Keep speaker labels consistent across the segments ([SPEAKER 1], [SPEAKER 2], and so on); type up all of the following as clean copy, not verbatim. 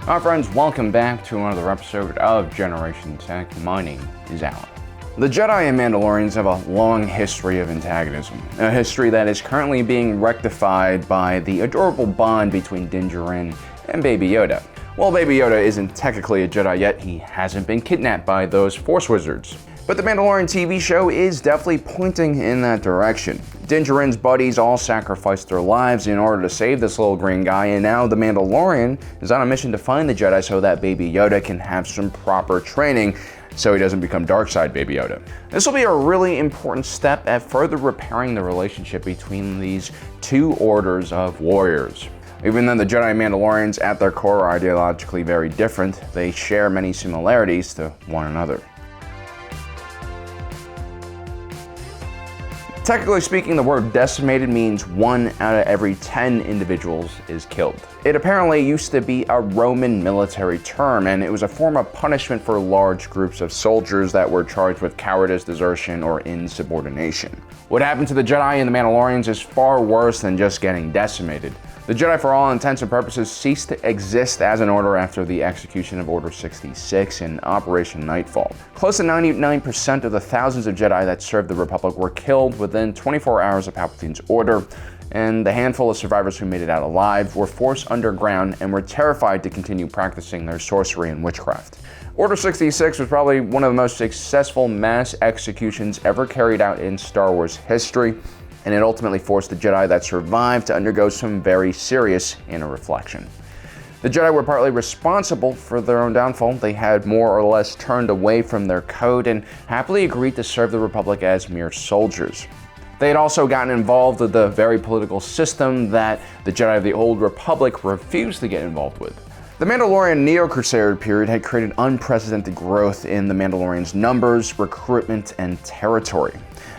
[SPEAKER 1] Hi friends, welcome back to another episode of Generation Tech. My name is Alan. The Jedi and Mandalorians have a long history of antagonism, a history that is currently being rectified by the adorable bond between Din Djarin and Baby Yoda. While Baby Yoda isn't technically a Jedi yet, he hasn't been kidnapped by those Force wizards. But the Mandalorian TV show is definitely pointing in that direction. Din Djarin's buddies all sacrificed their lives in order to save this little green guy, and now the Mandalorian is on a mission to find the Jedi so that Baby Yoda can have some proper training so he doesn't become Darkside Baby Yoda. This will be a really important step at further repairing the relationship between these two orders of warriors. Even though the Jedi and Mandalorians at their core are ideologically very different, they share many similarities to one another. Technically speaking, the word decimated means 1 out of every 10 individuals is killed. It apparently used to be a Roman military term, and it was a form of punishment for large groups of soldiers that were charged with cowardice, desertion, or insubordination. What happened to the Jedi and the Mandalorians is far worse than just getting decimated. The Jedi, for all intents and purposes, ceased to exist as an order after the execution of Order 66 in Operation Nightfall. Close to 99% of the thousands of Jedi that served the Republic were killed within 24 hours of Palpatine's order, and the handful of survivors who made it out alive were forced underground and were terrified to continue practicing their sorcery and witchcraft. Order 66 was probably one of the most successful mass executions ever carried out in Star Wars history, and it ultimately forced the Jedi that survived to undergo some very serious inner reflection. The Jedi were partly responsible for their own downfall. They had more or less turned away from their code and happily agreed to serve the Republic as mere soldiers. They had also gotten involved with the very political system that the Jedi of the Old Republic refused to get involved with. The Mandalorian Neo-Crusader period had created unprecedented growth in the Mandalorians' numbers, recruitment, and territory.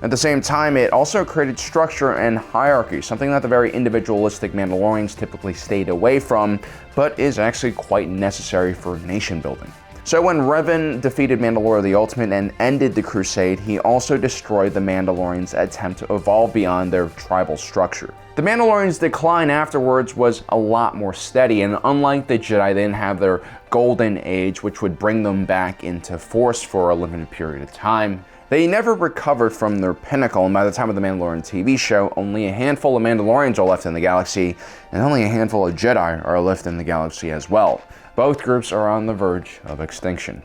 [SPEAKER 1] At the same time, it also created structure and hierarchy, something that the very individualistic Mandalorians typically stayed away from, but is actually quite necessary for nation building. So when Revan defeated Mandalore the Ultimate and ended the Crusade, he also destroyed the Mandalorians' attempt to evolve beyond their tribal structure. The Mandalorians' decline afterwards was a lot more steady, and unlike the Jedi, they didn't have their golden age, which would bring them back into force for a limited period of time. They never recovered from their pinnacle, and by the time of the Mandalorian TV show, only a handful of Mandalorians are left in the galaxy, and only a handful of Jedi are left in the galaxy as well. Both groups are on the verge of extinction.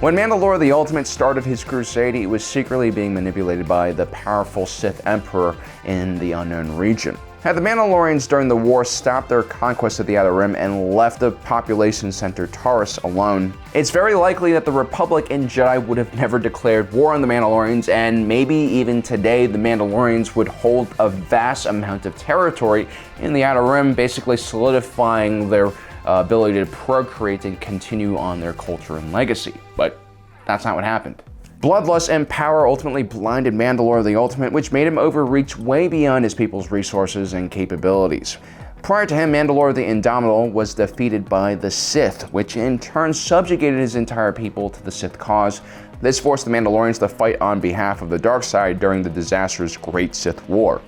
[SPEAKER 1] When Mandalore the Ultimate started his crusade, he was secretly being manipulated by the powerful Sith Emperor in the Unknown Region. Had the Mandalorians during the war stopped their conquest of the Outer Rim and left the population center Taurus alone, it's very likely that the Republic and Jedi would have never declared war on the Mandalorians, and maybe even today the Mandalorians would hold a vast amount of territory in the Outer Rim, basically solidifying their ability to procreate and continue on their culture and legacy. But that's not what happened. Bloodlust and power ultimately blinded Mandalore the Ultimate, which made him overreach way beyond his people's resources and capabilities. Prior to him, Mandalore the Indomitable was defeated by the Sith, which in turn subjugated his entire people to the Sith cause. This forced the Mandalorians to fight on behalf of the dark side during the disastrous Great Sith War.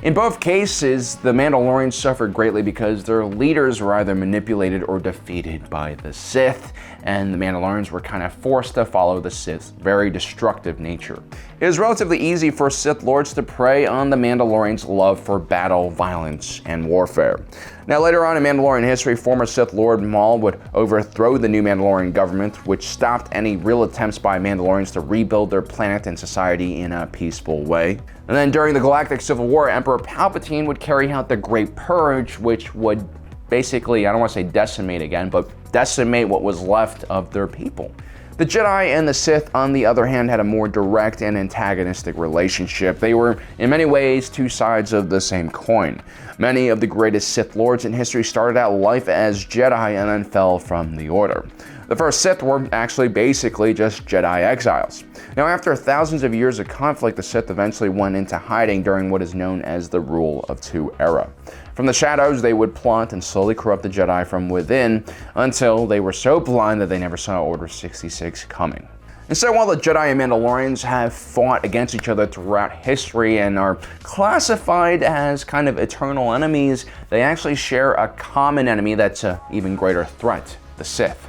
[SPEAKER 1] In both cases, the Mandalorians suffered greatly because their leaders were either manipulated or defeated by the Sith, and the Mandalorians were kind of forced to follow the Sith's very destructive nature. It was relatively easy for Sith Lords to prey on the Mandalorians' love for battle, violence, and warfare. Now, later on in Mandalorian history, former Sith Lord Maul would overthrow the new Mandalorian government, which stopped any real attempts by Mandalorians to rebuild their planet and society in a peaceful way. And then during the Galactic Civil War, Emperor Palpatine would carry out the Great Purge, which would basically, I don't want to say decimate again, but decimate what was left of their people. The Jedi and the Sith, on the other hand, had a more direct and antagonistic relationship. They were, in many ways, two sides of the same coin. Many of the greatest Sith Lords in history started out life as Jedi and then fell from the Order. The first Sith were actually basically just Jedi exiles. Now, after thousands of years of conflict, the Sith eventually went into hiding during what is known as the Rule of Two era. From the shadows, they would plot and slowly corrupt the Jedi from within until they were so blind that they never saw Order 66 coming. And so while the Jedi and Mandalorians have fought against each other throughout history and are classified as kind of eternal enemies, they actually share a common enemy that's an even greater threat: the Sith.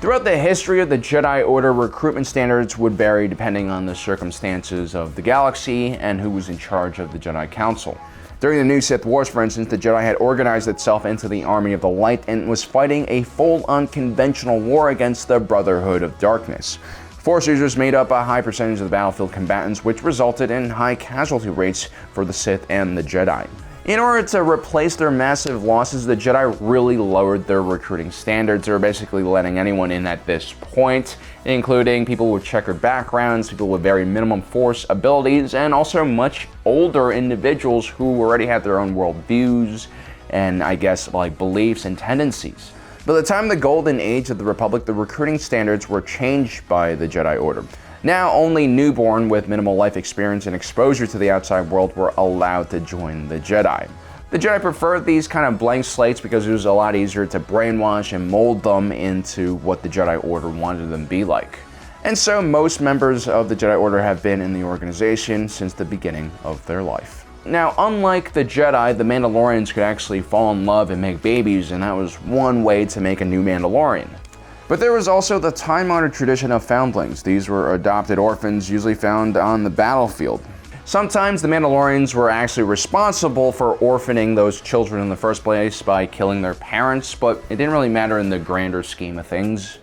[SPEAKER 1] Throughout the history of the Jedi Order, recruitment standards would vary depending on the circumstances of the galaxy and who was in charge of the Jedi Council. During the New Sith Wars, for instance, the Jedi had organized itself into the Army of the Light and was fighting a full unconventional war against the Brotherhood of Darkness. Force users made up a high percentage of the battlefield combatants, which resulted in high casualty rates for the Sith and the Jedi. In order to replace their massive losses, the Jedi really lowered their recruiting standards. They were basically letting anyone in at this point, including people with checkered backgrounds, people with very minimum force abilities, and also much older individuals who already had their own worldviews and, I guess, like beliefs and tendencies. By the time of the Golden Age of the Republic, the recruiting standards were changed by the Jedi Order. Now, only newborn with minimal life experience and exposure to the outside world were allowed to join the Jedi. The Jedi preferred these kind of blank slates because it was a lot easier to brainwash and mold them into what the Jedi Order wanted them to be like. And so most members of the Jedi Order have been in the organization since the beginning of their life. Now, unlike the Jedi, the Mandalorians could actually fall in love and make babies, and that was one way to make a new Mandalorian. But there was also the time-honored tradition of foundlings. These were adopted orphans usually found on the battlefield. Sometimes the Mandalorians were actually responsible for orphaning those children in the first place by killing their parents, but it didn't really matter in the grander scheme of things,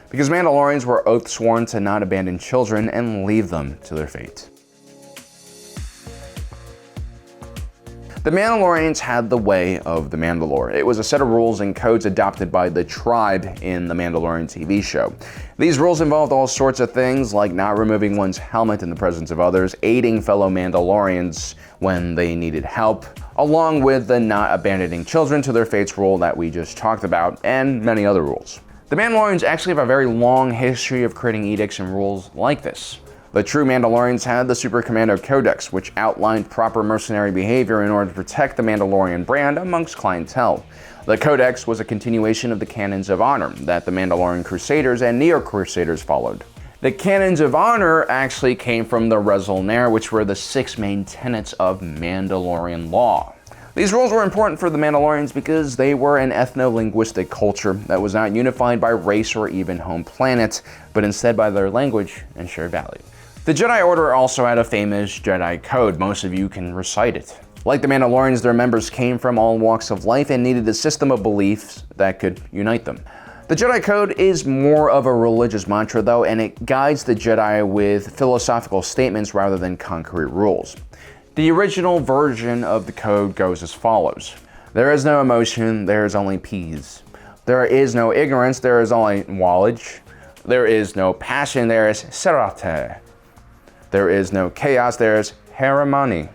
[SPEAKER 1] because Mandalorians were oath-sworn to not abandon children and leave them to their fate. The Mandalorians had the way of the Mandalore. It was a set of rules and codes adopted by the tribe in the Mandalorian TV show. These rules involved all sorts of things like not removing one's helmet in the presence of others, aiding fellow Mandalorians when they needed help, along with the not abandoning children to their fates rule that we just talked about, and many other rules. The Mandalorians actually have a very long history of creating edicts and rules like this. The true Mandalorians had the Super Commando Codex, which outlined proper mercenary behavior in order to protect the Mandalorian brand amongst clientele. The Codex was a continuation of the Canons of Honor that the Mandalorian Crusaders and Neo-Crusaders followed. The Canons of Honor actually came from the Resolunaire, which were the 6 main tenets of Mandalorian law. These rules were important for the Mandalorians because they were an ethno-linguistic culture that was not unified by race or even home planet, but instead by their language and shared value. The Jedi Order also had a famous Jedi Code. Most of you can recite it. Like the Mandalorians, their members came from all walks of life and needed a system of beliefs that could unite them. The Jedi Code is more of a religious mantra though, and it guides the Jedi with philosophical statements rather than concrete rules. The original version of the code goes as follows. There is no emotion, there is only peace. There is no ignorance, there is only knowledge. There is no passion, there is serate. There is no chaos, there is harmony.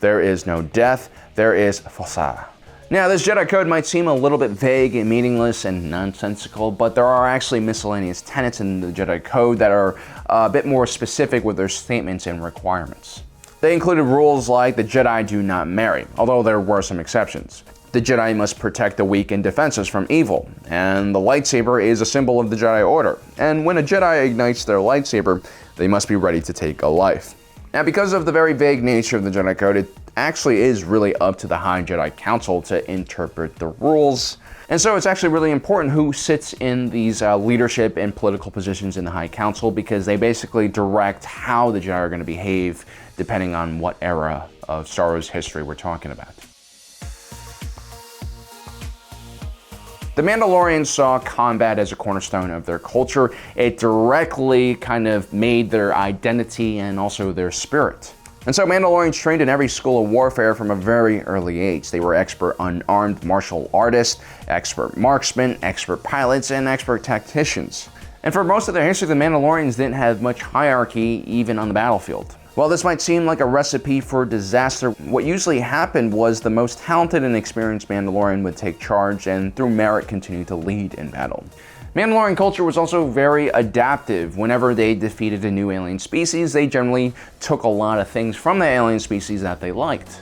[SPEAKER 1] There is no death, there is fossa. Now, this Jedi Code might seem a little bit vague and meaningless and nonsensical, but there are actually miscellaneous tenets in the Jedi Code that are a bit more specific with their statements and requirements. They included rules like the Jedi do not marry, although there were some exceptions. The Jedi must protect the weak and defenseless from evil, and the lightsaber is a symbol of the Jedi Order. And when a Jedi ignites their lightsaber, they must be ready to take a life. Now, because of the very vague nature of the Jedi Code, it actually is really up to the High Jedi Council to interpret the rules. And so it's actually really important who sits in these leadership and political positions in the High Council, because they basically direct how the Jedi are going to behave depending on what era of Star Wars history we're talking about. The Mandalorians saw combat as a cornerstone of their culture. It directly kind of made their identity and also their spirit. And so Mandalorians trained in every school of warfare from a very early age. They were expert unarmed martial artists, expert marksmen, expert pilots, and expert tacticians. And for most of their history, the Mandalorians didn't have much hierarchy even on the battlefield. While this might seem like a recipe for disaster, what usually happened was the most talented and experienced Mandalorian would take charge and through merit continue to lead in battle. Mandalorian culture was also very adaptive. Whenever they defeated a new alien species, they generally took a lot of things from the alien species that they liked.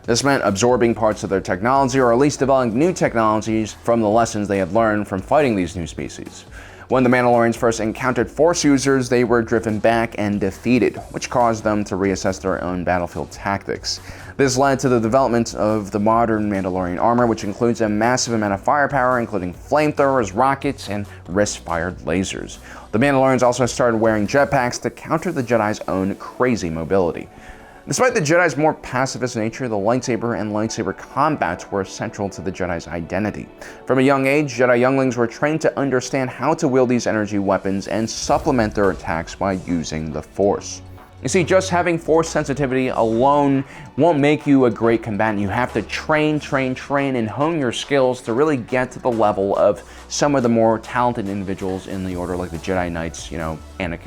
[SPEAKER 1] This meant absorbing parts of their technology, or at least developing new technologies from the lessons they had learned from fighting these new species. When the Mandalorians first encountered Force users, they were driven back and defeated, which caused them to reassess their own battlefield tactics. This led to the development of the modern Mandalorian armor, which includes a massive amount of firepower, including flamethrowers, rockets, and wrist-fired lasers. The Mandalorians also started wearing jetpacks to counter the Jedi's own crazy mobility. Despite the Jedi's more pacifist nature, the lightsaber and lightsaber combats were central to the Jedi's identity. From a young age, Jedi younglings were trained to understand how to wield these energy weapons and supplement their attacks by using the Force. You see, just having Force sensitivity alone won't make you a great combatant. You have to train, and hone your skills to really get to the level of some of the more talented individuals in the Order, like the Jedi Knights, Anakin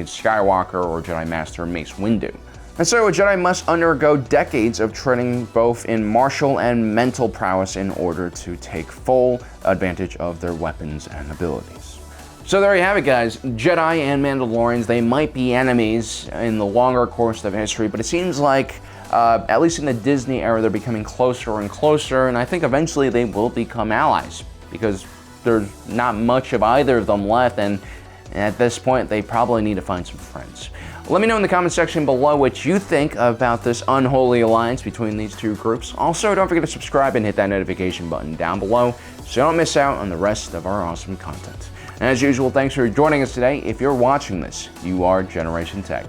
[SPEAKER 1] Skywalker or Jedi Master Mace Windu. And so a Jedi must undergo decades of training both in martial and mental prowess in order to take full advantage of their weapons and abilities. So there you have it, guys. Jedi and Mandalorians, they might be enemies in the longer course of history, but it seems like, at least in the Disney era, they're becoming closer and closer, and I think eventually they will become allies, because there's not much of either of them left, and at this point, they probably need to find some friends. Let me know in the comment section below what you think about this unholy alliance between these two groups. Also, don't forget to subscribe and hit that notification button down below so you don't miss out on the rest of our awesome content. And as usual, thanks for joining us today. If you're watching this, you are Generation Tech.